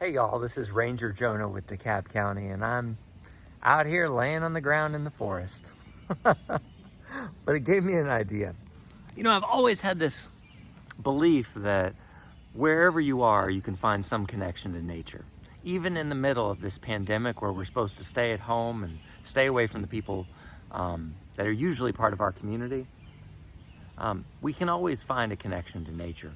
Hey y'all, this is Ranger Jonah with DeKalb County, and I'm out here laying on the ground in the forest. But it gave me an idea. You know, I've always had this belief that wherever you are, you can find some connection to nature. Even in the middle of this pandemic where we're supposed to stay at home and stay away from the people that are usually part of our community, we can always find a connection to nature.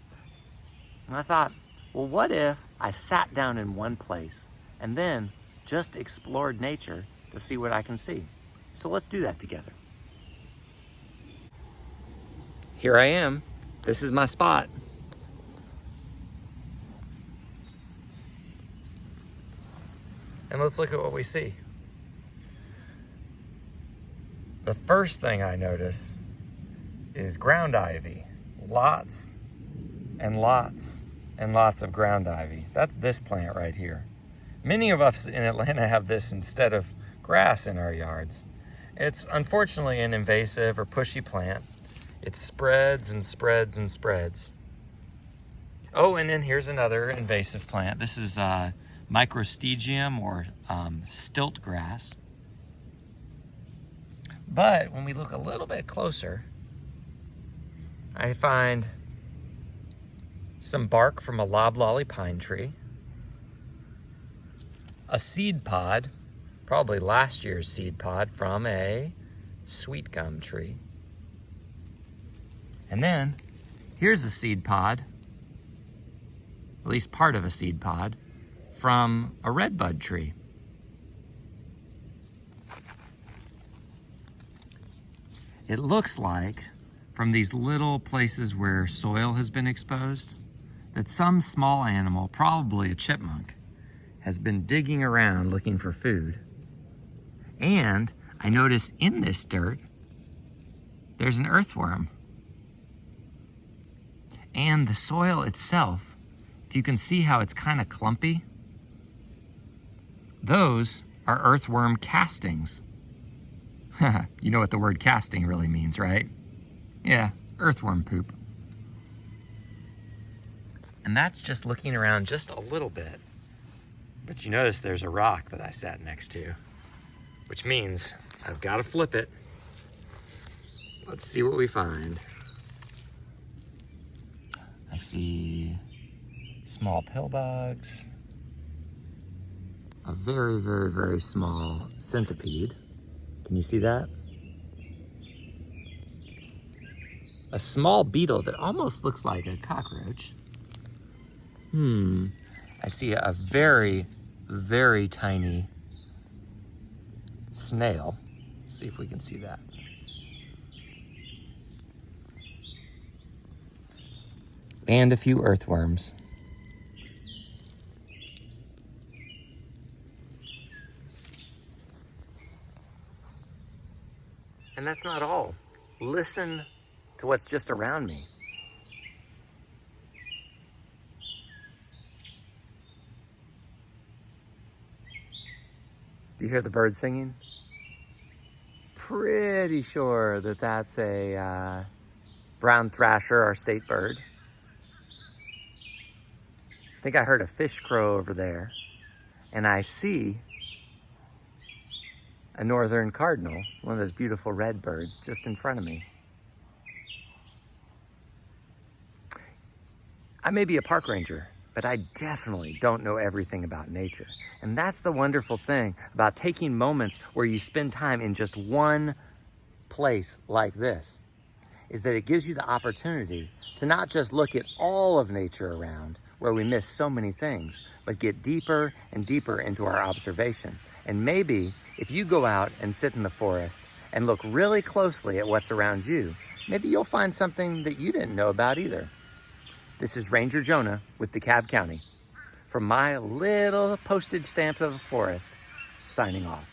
And I thought, well, what if I sat down in one place and then just explored nature to see what I can see? So let's do that together. Here I am. This is my spot. And let's look at what we see. The first thing I notice is ground ivy. Lots and lots and lots of ground ivy. That's this plant right here. Many of us in Atlanta have this instead of grass in our yards. It's unfortunately an invasive or pushy plant. It spreads and spreads and spreads. Oh, and then here's another invasive plant. This is microstegium or stilt grass. But when we look a little bit closer, I find some bark from a loblolly pine tree, a seed pod, probably last year's seed pod from a sweet gum tree. And then here's a seed pod, at least part of a seed pod, from a redbud tree. It looks like, from these little places where soil has been exposed, that some small animal, probably a chipmunk, has been digging around looking for food. And I notice in this dirt, there's an earthworm. And the soil itself, if you can see how it's kind of clumpy, those are earthworm castings. You know what the word casting really means, right? Yeah, earthworm poop. And that's just looking around just a little bit. But you notice there's a rock that I sat next to, which means I've got to flip it. Let's see what we find. I see small pill bugs, a very, very, very small centipede. Can you see that? A small beetle that almost looks like a cockroach. I see a very, very tiny snail. Let's see if we can see that. And a few earthworms. And that's not all. Listen to what's just around me. Do you hear the birds singing? Pretty sure that that's a brown thrasher, our state bird. I think I heard a fish crow over there. And I see a northern cardinal, one of those beautiful red birds, just in front of me. I may be a park ranger, but I definitely don't know everything about nature. And that's the wonderful thing about taking moments where you spend time in just one place like this, is that it gives you the opportunity to not just look at all of nature around, where we miss so many things, but get deeper and deeper into our observation. And maybe if you go out and sit in the forest and look really closely at what's around you, maybe you'll find something that you didn't know about either. This is Ranger Jonah with DeKalb County, from my little postage stamp of a forest, signing off.